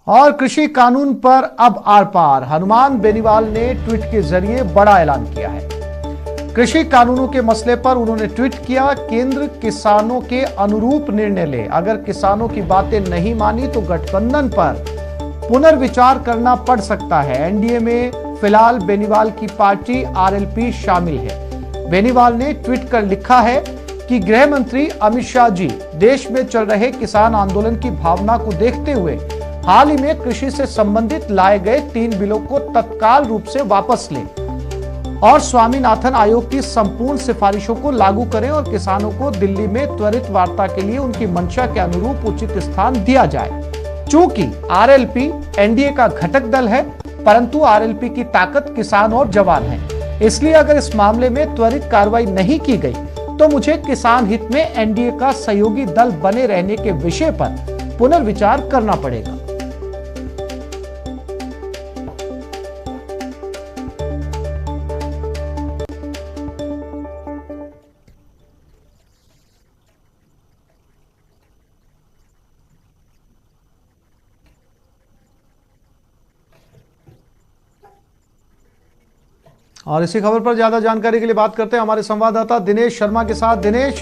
और कृषि कानून पर अब आर पार, हनुमान बेनीवाल ने ट्वीट के जरिए बड़ा ऐलान किया है। कृषि कानूनों के मसले पर उन्होंने ट्वीट किया, केंद्र किसानों के अनुरूप निर्णय ले, अगर किसानों की बातें नहीं मानी तो गठबंधन पर पुनर्विचार करना पड़ सकता है। एनडीए में फिलहाल बेनीवाल की पार्टी आरएलपी शामिल है। बेनीवाल ने ट्वीट कर लिखा है कि गृह मंत्री अमित शाह जी देश में चल रहे किसान आंदोलन की भावना को देखते हुए हाल ही में कृषि से संबंधित लाए गए 3 बिलों को तत्काल रूप से वापस लें और स्वामीनाथन आयोग की संपूर्ण सिफारिशों को लागू करें और किसानों को दिल्ली में त्वरित वार्ता के लिए उनकी मंशा के अनुरूप उचित स्थान दिया जाए। चूंकि आरएलपी एनडीए का घटक दल है, परंतु आरएलपी की ताकत किसान और जवान है, इसलिए अगर इस मामले में त्वरित कार्रवाई नहीं की गई तो मुझे किसान हित में एनडीए का सहयोगी दल बने रहने के विषय पर पुनर्विचार करना पड़ेगा। और इसी खबर पर ज्यादा जानकारी के लिए बात करते हैं हमारे संवाददाता दिनेश शर्मा के साथ। दिनेश,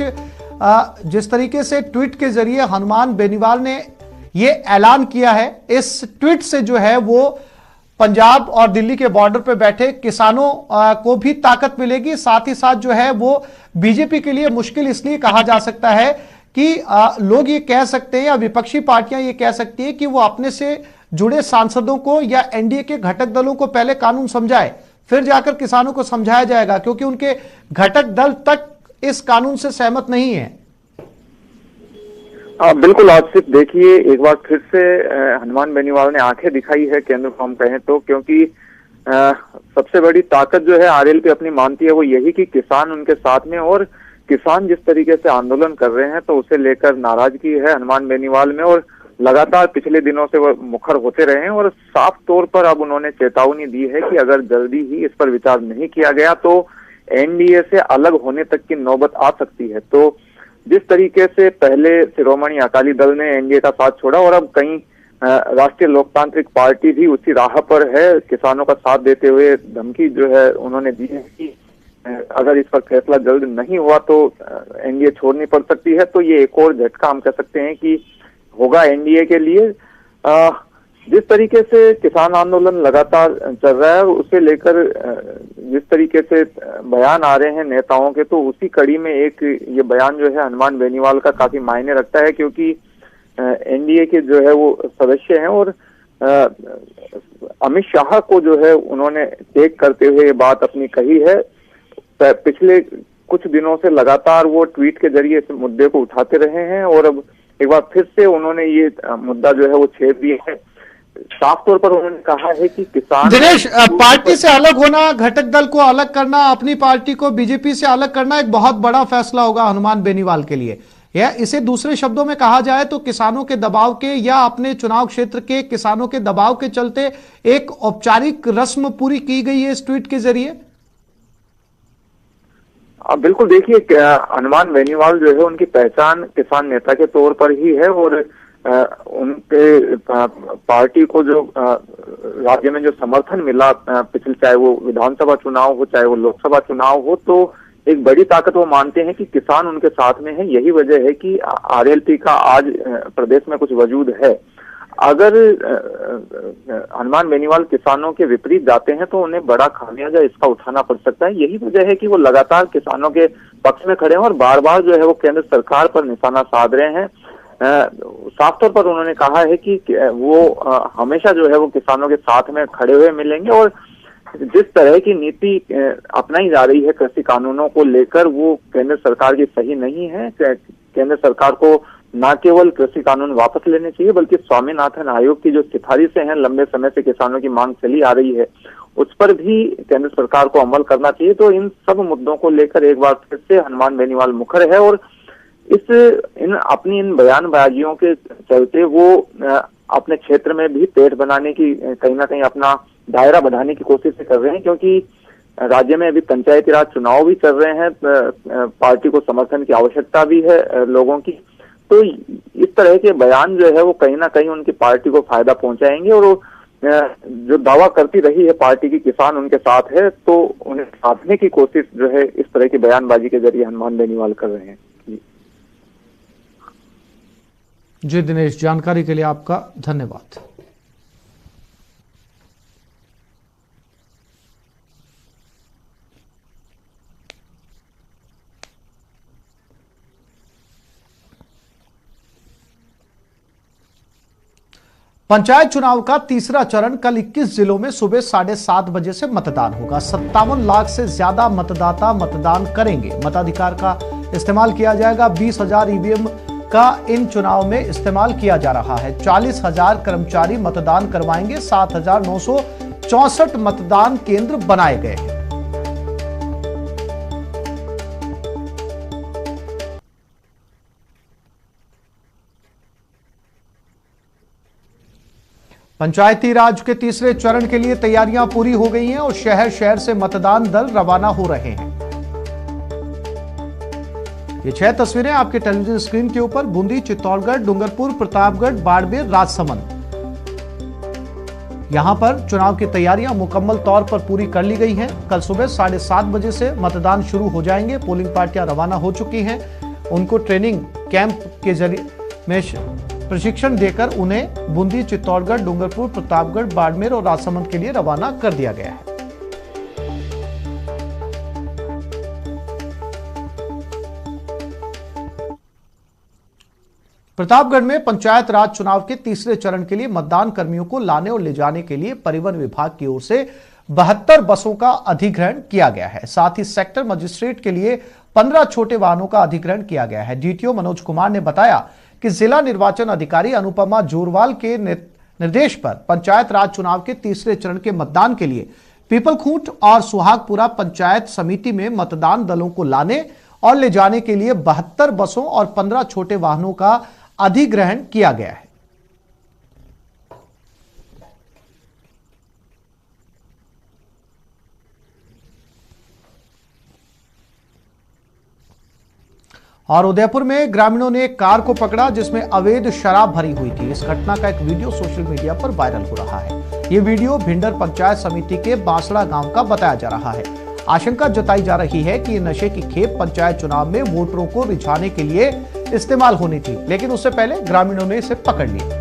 जिस तरीके से ट्वीट के जरिए हनुमान बेनीवाल ने ये ऐलान किया है, इस ट्वीट से जो है वो पंजाब और दिल्ली के बॉर्डर पर बैठे किसानों को भी ताकत मिलेगी, साथ ही साथ जो है वो बीजेपी के लिए मुश्किल इसलिए कहा जा सकता है कि लोग ये कह सकते हैं या विपक्षी पार्टियां ये कह सकती है कि वो अपने से जुड़े सांसदों को या एनडीए के घटक दलों को पहले कानून समझाए, फिर जाकर किसानों को समझाया जाएगा, क्योंकि उनके घटक दल तक इस कानून से सहमत नहीं है। बिल्कुल आसिफ, देखिए एक बार फिर से हनुमान बेनीवाल ने आंखें दिखाई है केंद्र को हम कहें तो, क्योंकि सबसे बड़ी ताकत जो है आरएलपी अपनी मानती है वो यही कि किसान उनके साथ में, और किसान जिस तरीके से आंदोलन कर रहे हैं तो उसे लेकर नाराजगी है हनुमान बेनीवाल में, और लगातार पिछले दिनों से वो मुखर होते रहे हैं। और साफ तौर पर अब उन्होंने चेतावनी दी है कि अगर जल्दी ही इस पर विचार नहीं किया गया तो एनडीए से अलग होने तक की नौबत आ सकती है। तो जिस तरीके से पहले शिरोमणि अकाली दल ने एनडीए का साथ छोड़ा और अब कई राष्ट्रीय लोकतांत्रिक पार्टी भी उसी राह पर है, किसानों का साथ देते हुए धमकी जो है उन्होंने दी है कि अगर इस पर फैसला जल्द नहीं हुआ तो एनडीए छोड़नी पड़ सकती है। तो ये एक और झटका हम कह सकते हैं कि होगा एनडीए के लिए। जिस तरीके से किसान आंदोलन लगातार चल रहा है उसे लेकर जिस तरीके से बयान आ रहे हैं नेताओं के, तो उसी कड़ी में एक ये बयान जो है हनुमान बेनीवाल का काफी मायने रखता है, क्योंकि एनडीए के जो है वो सदस्य हैं और अमित शाह को जो है उन्होंने टेक करते हुए ये बात अपनी कही है। पिछले कुछ दिनों से लगातार वो ट्वीट के जरिए इस मुद्दे को उठाते रहे हैं और अब एक बार फिर से उन्होंने ये मुद्दा जो है वो छेड़ दिया है। साफ तौर पर उन्होंने कहा है कि किसान दिनेश, पार्टी से अलग होना, घटक दल को अलग करना, अपनी पार्टी को बीजेपी से अलग करना एक बहुत बड़ा फैसला होगा हनुमान बेनीवाल के लिए। या इसे दूसरे शब्दों में कहा जाए तो किसानों के दबाव के या अपने चुनाव क्षेत्र के किसानों के दबाव के चलते एक औपचारिक रस्म पूरी की गई है इस ट्वीट के जरिए। बिल्कुल, देखिए हनुमान बेनीवाल जो है उनकी पहचान किसान नेता के तौर पर ही है और उनके पार्टी को जो राज्य में जो समर्थन मिला पिछले, चाहे वो विधानसभा चुनाव हो चाहे वो लोकसभा चुनाव हो, तो एक बड़ी ताकत वो मानते हैं कि किसान उनके साथ में है। यही वजह है कि आरएलपी का आज प्रदेश में कुछ वजूद है। अगर हनुमान बेनीवाल किसानों के विपरीत जाते हैं तो उन्हें बड़ा खामियाजा इसका उठाना पड़ सकता है। यही वजह है कि वो लगातार किसानों के पक्ष में खड़े हैं और बार बार जो है वो केंद्र सरकार पर निशाना साध रहे हैं। साफ तौर पर उन्होंने कहा है कि वो हमेशा जो है वो किसानों के साथ में खड़े हुए मिलेंगे और जिस तरह की नीति अपनाई जा रही है कृषि कानूनों को लेकर वो केंद्र सरकार की सही नहीं है। केंद्र सरकार को न केवल कृषि कानून वापस लेने चाहिए बल्कि स्वामीनाथन आयोग की जो सिफारिशें हैं लंबे समय से किसानों की मांग चली आ रही है उस पर भी केंद्र सरकार को अमल करना चाहिए। तो इन सब मुद्दों को लेकर एक बार फिर से हनुमान बेनीवाल मुखर है और अपनी इन बयानबाजियों के चलते वो अपने क्षेत्र में भी पेट बनाने की कहीं ना कहीं अपना दायरा बढ़ाने की कोशिश कर रहे हैं, क्योंकि राज्य में अभी पंचायती राज चुनाव भी चल रहे हैं। पार्टी को समर्थन की आवश्यकता भी है लोगों की। तो इस तरह के बयान जो है वो कहीं ना कहीं उनकी पार्टी को फायदा पहुंचाएंगे, और वो जो दावा करती रही है पार्टी की किसान उनके साथ है, तो उन्हें साधने की कोशिश जो है इस तरह की बयानबाजी के जरिए हनुमान बेनीवाल कर रहे हैं। जी दिनेश, जानकारी के लिए आपका धन्यवाद। पंचायत चुनाव का तीसरा चरण कल 21 जिलों में सुबह 7:30 बजे से मतदान होगा। 57 लाख से ज्यादा मतदाता मतदान करेंगे। मताधिकार का इस्तेमाल किया जाएगा। 20,000 ईवीएम का इन चुनाव में इस्तेमाल किया जा रहा है। 40,000 कर्मचारी मतदान करवाएंगे। 7,964 मतदान केंद्र बनाए गए हैं। पंचायती राज के तीसरे चरण के लिए तैयारियां पूरी हो गई हैं और शहर शहर से मतदान दल रवाना हो रहे हैं। ये 6 तस्वीरें आपके टेलीविजन स्क्रीन के ऊपर बूंदी, चित्तौड़गढ़, डूंगरपुर, प्रतापगढ़, बाड़मेर, राजसमंद। यहां पर चुनाव की तैयारियां मुकम्मल तौर पर पूरी कर ली गई हैं। कल सुबह 7:30 बजे से मतदान शुरू हो जाएंगे। पोलिंग पार्टियां रवाना हो चुकी हैं। उनको ट्रेनिंग कैंप के जरिए में प्रशिक्षण देकर उन्हें बूंदी, चित्तौड़गढ़, डूंगरपुर, प्रतापगढ़, बाड़मेर और राजसमंद के लिए रवाना कर दिया गया है। प्रतापगढ़ में पंचायत राज चुनाव के तीसरे चरण के लिए मतदान कर्मियों को लाने और ले जाने के लिए परिवहन विभाग की ओर से 72 बसों का अधिग्रहण किया गया है। साथ ही सेक्टर मजिस्ट्रेट के लिए 15 छोटे वाहनों का अधिग्रहण किया गया है। डीटीओ मनोज कुमार ने बताया कि जिला निर्वाचन अधिकारी अनुपमा जोरवाल के निर्देश पर पंचायत राज चुनाव के तीसरे चरण के मतदान के लिए पीपलखूंट और सुहागपुरा पंचायत समिति में मतदान दलों को लाने और ले जाने के लिए 72 बसों और 15 छोटे वाहनों का अधिग्रहण किया गया है। और उदयपुर में ग्रामीणों ने एक कार को पकड़ा जिसमें अवैध शराब भरी हुई थी। इस घटना का एक वीडियो सोशल मीडिया पर वायरल हो रहा है। यह वीडियो भिंडर पंचायत समिति के बांसड़ा गांव का बताया जा रहा है। आशंका जताई जा रही है कि नशे की खेप पंचायत चुनाव में वोटरों को रिझाने के लिए इस्तेमाल होनी थी, लेकिन उससे पहले ग्रामीणों ने इसे पकड़ लिया।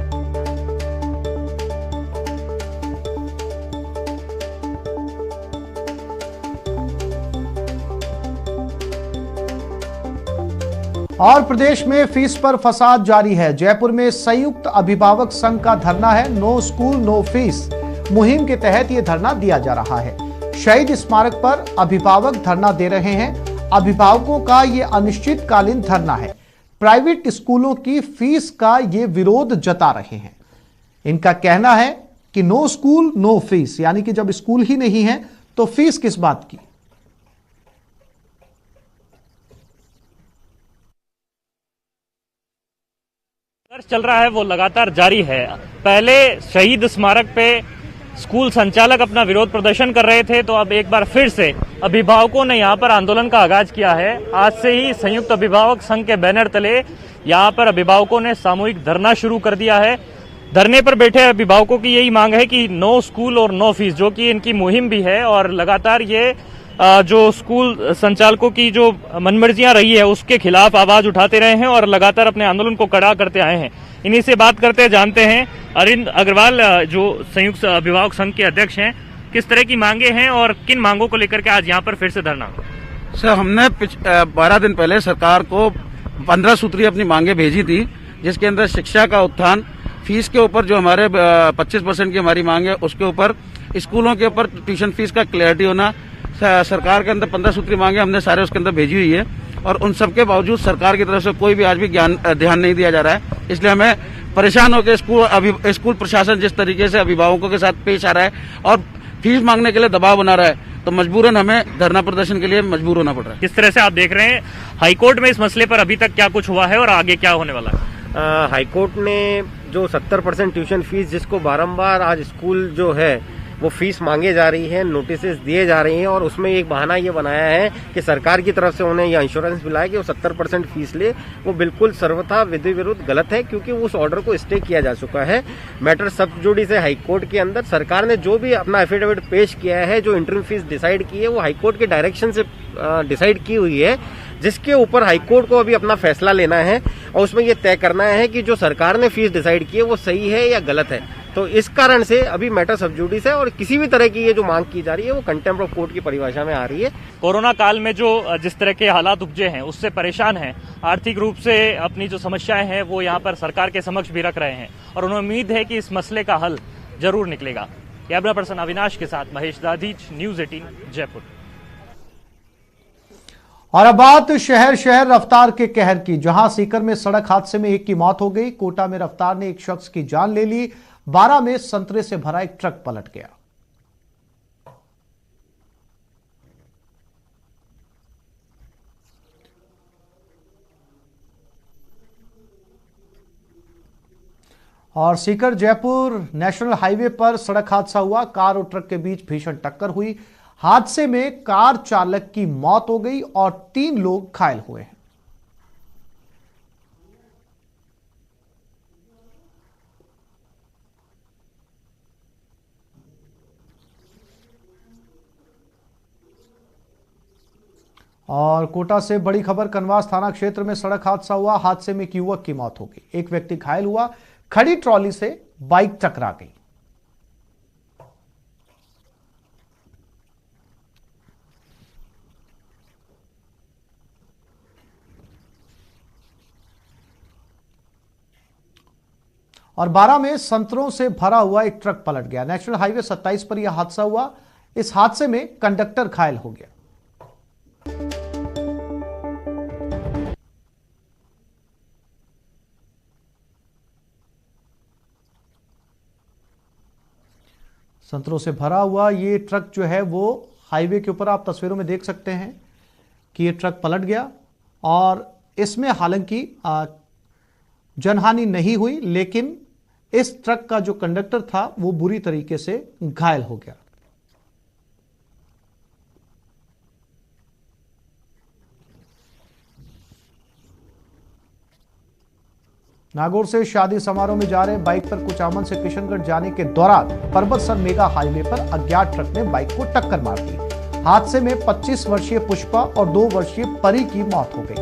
और प्रदेश में फीस पर फसाद जारी है। जयपुर में संयुक्त अभिभावक संघ का धरना है। नो स्कूल नो फीस मुहिम के तहत यह धरना दिया जा रहा है। शहीद स्मारक पर अभिभावक धरना दे रहे हैं। अभिभावकों का यह अनिश्चितकालीन धरना है। प्राइवेट स्कूलों की फीस का ये विरोध जता रहे हैं। इनका कहना है कि नो स्कूल नो फीस, यानी कि जब स्कूल ही नहीं है तो फीस किस बात की। चल रहा है वो लगातार जारी है। पहले शहीद स्मारक पे स्कूल संचालक अपना विरोध प्रदर्शन कर रहे थे, तो अब एक बार फिर से अभिभावकों ने यहाँ पर आंदोलन का आगाज किया है। आज से ही संयुक्त अभिभावक संघ के बैनर तले यहाँ पर अभिभावकों ने सामूहिक धरना शुरू कर दिया है। धरने पर बैठे अभिभावकों की यही मांग है कि नो स्कूल और नो फीस, जो कि इनकी मुहिम भी है, और लगातार ये जो स्कूल संचालकों की जो मनमर्जियां रही है उसके खिलाफ आवाज उठाते रहे हैं और लगातार अपने आंदोलन को कड़ा करते आए हैं। इन्हीं से बात करते जानते हैं अरिंद अग्रवाल, जो संयुक्त अभिभावक संघ के अध्यक्ष हैं, किस तरह की मांगे हैं और किन मांगों को लेकर के आज यहाँ पर फिर से धरना। सर, हमने 12 दिन पहले सरकार को 15 सूत्रीय अपनी मांगे भेजी थी, जिसके अंदर शिक्षा का उत्थान, फीस के ऊपर जो हमारे 25% की हमारी मांग है उसके ऊपर, स्कूलों के ऊपर ट्यूशन फीस का क्लैरिटी होना। सरकार के अंदर 15 सूत्री मांगे हमने सारे उसके अंदर भेजी हुई है, और उन सबके बावजूद सरकार की तरफ से कोई भी आज भी ध्यान नहीं दिया जा रहा है। इसलिए हमें परेशान होकर स्कूल प्रशासन जिस तरीके से अभिभावकों के साथ पेश आ रहा है और फीस मांगने के लिए दबाव बना रहा है, तो मजबूरन हमें धरना प्रदर्शन के लिए मजबूर होना पड़ रहा है। किस तरह से आप देख रहे हैं हाईकोर्ट में इस मसले पर अभी तक क्या कुछ हुआ है और आगे क्या होने वाला है? हाईकोर्ट ने जो 70% ट्यूशन फीस जिसको बारंबार आज स्कूल जो है वो फीस मांगे जा रही है, नोटिसेस दिए जा रही हैं और उसमें एक बहाना ये बनाया है कि सरकार की तरफ से उन्हें यह इंश्योरेंस मिला है कि वो 70% फीस ले। वो बिल्कुल सर्वथा विधि विरुद्ध गलत है, क्योंकि उस ऑर्डर को स्टे किया जा चुका है। मैटर सब जुडिस हाई कोर्ट के अंदर सरकार ने जो भी अपना एफिडेविट पेश किया है, जो इंटरिम फीस डिसाइड की है, वो हाई कोर्ट के डायरेक्शन से डिसाइड की हुई है, जिसके ऊपर हाई कोर्ट को अभी अपना फैसला लेना है और उसमें यह तय करना है कि जो सरकार ने फीस डिसाइड की है वो सही है या गलत है। तो इस कारण से अभी मैटर सब जुडिस है और किसी भी तरह की ये जो मांग की जा रही है वो कंटेम्प्ट ऑफ कोर्ट की परिभाषा में आ रही है। कोरोना काल में जो जिस तरह के हालात उपजे हैं उससे परेशान हैं, आर्थिक रूप से अपनी जो समस्याएं हैं वो यहाँ पर सरकार के समक्ष भी रख रहे हैं और उन्हें उम्मीद है कि इस मसले का हल जरूर निकलेगा। कैमरा पर्सन अविनाश के साथ महेश दाधीच, न्यूज़ 18 जयपुर। और अब बात शहर शहर रफ्तार के कहर की, जहां सीकर में सड़क हादसे में एक की मौत हो गई। कोटा में रफ्तार ने एक शख्स की जान ले ली। 12 में संतरे से भरा एक ट्रक पलट गया। और सीकर जयपुर नेशनल हाईवे पर सड़क हादसा हुआ। कार और ट्रक के बीच भीषण टक्कर हुई। हादसे में कार चालक की मौत हो गई और 3 लोग घायल हुए हैं। और कोटा से बड़ी खबर, कनवास थाना क्षेत्र में सड़क हादसा हुआ। हादसे में एक युवक की मौत हो गई, एक व्यक्ति घायल हुआ। खड़ी ट्रॉली से बाइक टकरा गई। और 12 में संतरों से भरा हुआ एक ट्रक पलट गया। नेशनल हाईवे 27 पर यह हादसा हुआ। इस हादसे में कंडक्टर घायल हो गया। संतरों से भरा हुआ ये ट्रक जो है वो हाईवे के ऊपर, आप तस्वीरों में देख सकते हैं कि ये ट्रक पलट गया और इसमें हालांकि जनहानि नहीं हुई, लेकिन इस ट्रक का जो कंडक्टर था वो बुरी तरीके से घायल हो गया। नागौर से शादी समारोह में जा रहे बाइक पर कुचामन से किशनगढ़ जाने के दौरान पर्वतसर मेगा हाईवे पर अज्ञात ट्रक ने बाइक को टक्कर मार दी। हादसे में 25 वर्षीय पुष्पा और 2 वर्षीय परी की मौत हो गई।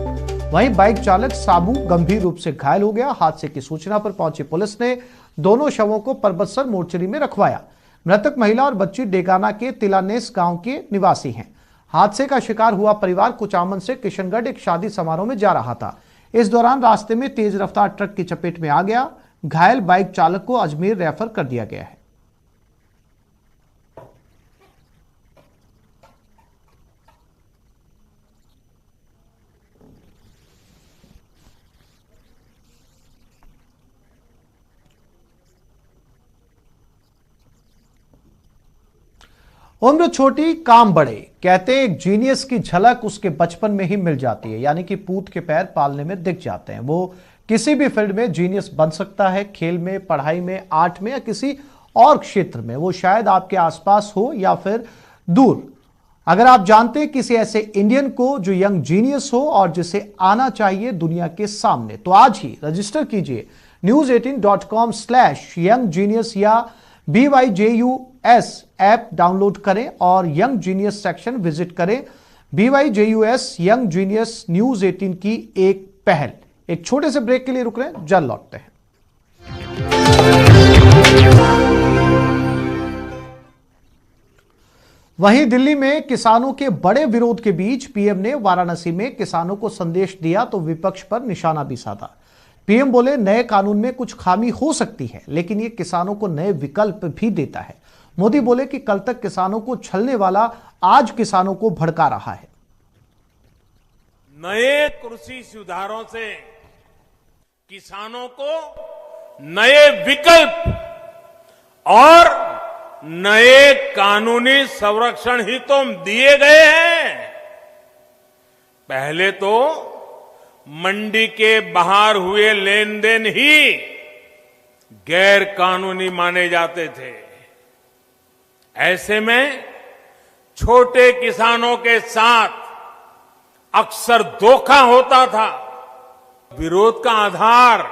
वहीं बाइक चालक साबू गंभीर रूप से घायल हो गया। हादसे की सूचना पर पहुंची पुलिस ने दोनों शवों को पर्वतसर मोर्चरी में रखवाया। मृतक महिला और बच्ची डेगाना के तिलानेस गांव के निवासी हैं। हादसे का शिकार हुआ परिवार कुचामन से किशनगढ़ एक शादी समारोह में जा रहा था। इस दौरान रास्ते में तेज रफ्तार ट्रक की चपेट में आ गया। घायल बाइक चालक को अजमेर रेफर कर दिया गया है। उम्र छोटी काम बड़े, कहते हैं एक जीनियस की झलक उसके बचपन में ही मिल जाती है, यानी कि पूत के पैर पालने में दिख जाते हैं। वो किसी भी फील्ड में जीनियस बन सकता है, खेल में, पढ़ाई में, आर्ट में या किसी और क्षेत्र में। वो शायद आपके आसपास हो या फिर दूर। अगर आप जानते हैं किसी ऐसे इंडियन को जो यंग जीनियस हो और जिसे आना चाहिए दुनिया के सामने, तो आज ही रजिस्टर कीजिए news18.com/younggenius या BYJUS ऐप डाउनलोड करें और यंग जीनियस सेक्शन विजिट करें। BYJUS यंग जीनियस न्यूज 18 की एक पहल। एक छोटे से ब्रेक के लिए रुक रहे हैं, जल्द लौटते हैं। वहीं दिल्ली में किसानों के बड़े विरोध के बीच पीएम ने वाराणसी में किसानों को संदेश दिया तो विपक्ष पर निशाना भी साधा। पीएम बोले, नए कानून में कुछ खामी हो सकती है, लेकिन ये किसानों को नए विकल्प भी देता है। मोदी बोले कि कल तक किसानों को छलने वाला आज किसानों को भड़का रहा है। नए कृषि सुधारों से किसानों को नए विकल्प और नए कानूनी संरक्षण ही तो दिए गए हैं। पहले तो मंडी के बाहर हुए लेन देन ही गैर कानूनी माने जाते थे। ऐसे में छोटे किसानों के साथ अक्सर धोखा होता था। विरोध का आधार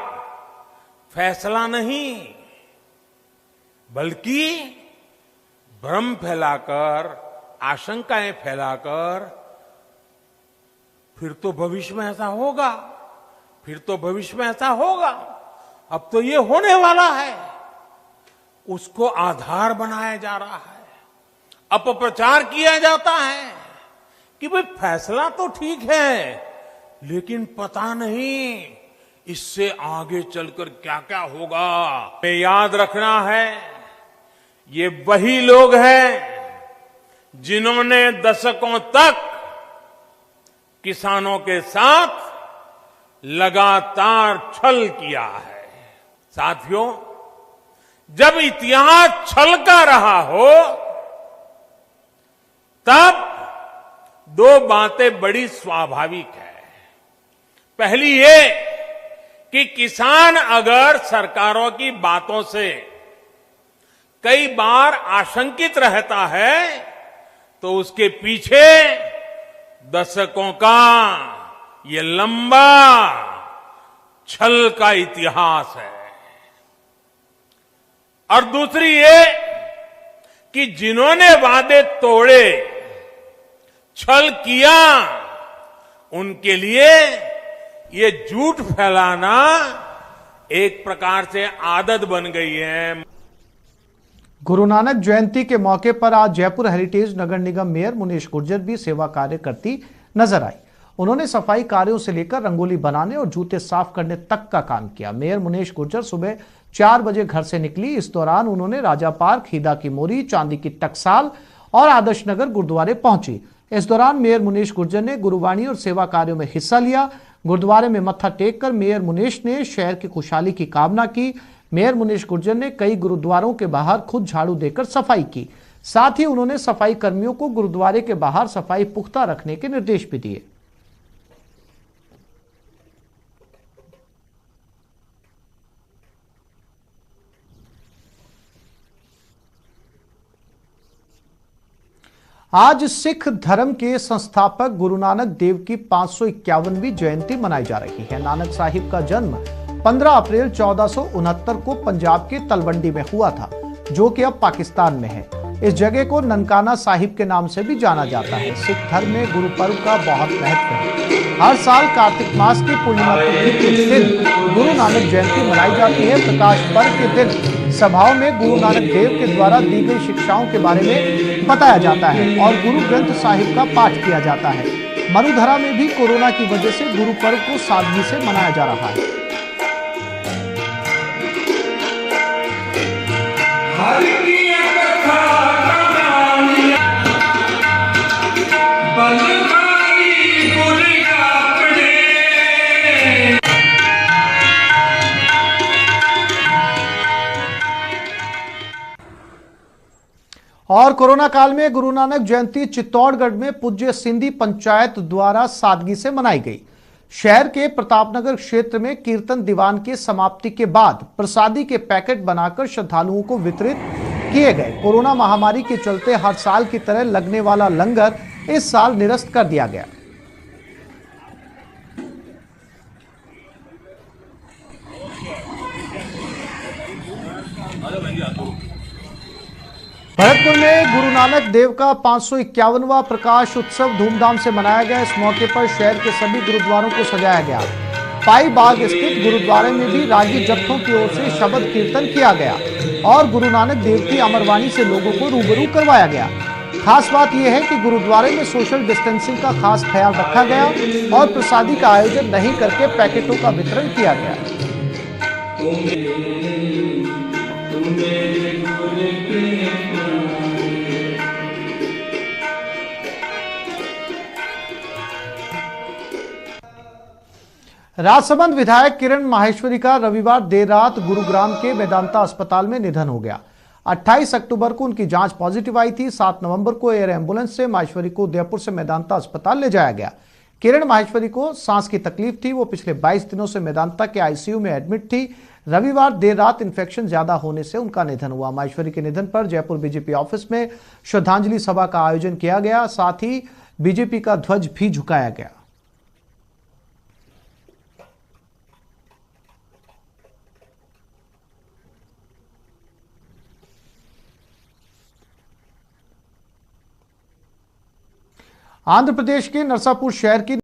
फैसला नहीं, बल्कि भ्रम फैलाकर, आशंकाएं फैलाकर, फिर तो भविष्य में ऐसा होगा, फिर तो भविष्य में ऐसा होगा, अब तो ये होने वाला है, उसको आधार बनाया जा रहा है। अपप्रचार किया जाता है कि भाई फैसला तो ठीक है, लेकिन पता नहीं इससे आगे चलकर क्या क्या होगा। हमें याद रखना है, ये वही लोग हैं जिन्होंने दशकों तक किसानों के साथ लगातार छल किया है। साथियों, जब इतिहास छल का रहा हो, तब दो बातें बड़ी स्वाभाविक है। पहली ये कि किसान अगर सरकारों की बातों से कई बार आशंकित रहता है, तो उसके पीछे दशकों का ये लंबा छल का इतिहास है। और दूसरी ये कि जिन्होंने वादे तोड़े, छल किया, उनके लिए ये झूठ फैलाना एक प्रकार से आदत बन गई है। गुरु नानक जयंती के मौके पर आज जयपुर हेरिटेज नगर निगम मेयर मुनीश गुर्जर भी सेवा कार्य करती नजर आई। उन्होंने सफाई कार्यों से लेकर रंगोली बनाने और जूते साफ करने तक का काम किया। मेयर मुनीश गुर्जर सुबह 4 बजे घर से निकली। इस दौरान उन्होंने राजा पार्क, हीदा की मोरी, चांदी की टकसाल और आदर्श नगर गुरुद्वारे पहुंची। इस दौरान मेयर मुनीश गुर्जर ने गुरुवाणी और सेवा कार्यों में हिस्सा लिया। गुरुद्वारे में मत्था टेक कर मेयर मुनीश ने शहर की खुशहाली की कामना की। मेयर मुनीश गुर्जर ने कई गुरुद्वारों के बाहर खुद झाड़ू देकर सफाई की। साथ ही उन्होंने सफाई कर्मियों को गुरुद्वारे के बाहर सफाई पुख्ता रखने के निर्देश भी दिए। आज सिख धर्म के संस्थापक गुरु नानक देव की 551वीं जयंती मनाई जा रही है। नानक साहिब का जन्म 15 अप्रैल 1469 को पंजाब के तलवंडी में हुआ था, जो कि अब पाकिस्तान में है। इस जगह को ननकाना साहिब के नाम से भी जाना जाता है। सिख धर्म में गुरु पर्व का बहुत महत्व है। हर साल कार्तिक मास की पूर्णिमा तिथि के दिन गुरु नानक जयंती मनाई जाती है। प्रकाश पर्व के दिन सभाओं में गुरु नानक देव के द्वारा दी गई शिक्षाओं के बारे में बताया जाता है और गुरु ग्रंथ साहिब का पाठ किया जाता है। मरुधरा में भी कोरोना की वजह से गुरु पर्व को सादगी से मनाया जा रहा है। और कोरोना काल में गुरु नानक जयंती चित्तौड़गढ़ में पूज्य सिंधी पंचायत द्वारा सादगी से मनाई गई। शहर के प्रतापनगर क्षेत्र में कीर्तन दीवान की समाप्ति के बाद प्रसादी के पैकेट बनाकर श्रद्धालुओं को वितरित किए गए। कोरोना महामारी के चलते हर साल की तरह लगने वाला लंगर इस साल निरस्त कर दिया गया। भरतपुर में गुरु नानक देव का 551वां प्रकाश उत्सव धूमधाम से मनाया गया। इस मौके पर शहर के सभी गुरुद्वारों को सजाया गया। पाई बाग स्थित गुरुद्वारे में भी रागी जत्थों की ओर से शब्द कीर्तन किया गया और गुरु नानक देव की अमरवाणी से लोगों को रूबरू करवाया गया। खास बात यह है कि गुरुद्वारे में सोशल डिस्टेंसिंग का खास ख्याल रखा गया और प्रसादी का आयोजन नहीं करके पैकेटों का वितरण किया गया। राजसमंद विधायक किरण माहेश्वरी का रविवार देर रात गुरुग्राम के मेदांता अस्पताल में निधन हो गया। 28 अक्टूबर को उनकी जांच पॉजिटिव आई थी। 7 नवंबर को एयर एम्बुलेंस से माहेश्वरी को उदयपुर से मेदांता अस्पताल ले जाया गया। किरण माहेश्वरी को सांस की तकलीफ थी। वो पिछले 22 दिनों से मेदांता के आईसीयू में एडमिट थी। रविवार देर रात इन्फेक्शन ज्यादा होने से उनका निधन हुआ। माहेश्वरी के निधन पर जयपुर बीजेपी ऑफिस में श्रद्धांजलि सभा का आयोजन किया गया, साथ ही बीजेपी का ध्वज भी झुकाया गया। आंध्र प्रदेश के नरसापुर शहर की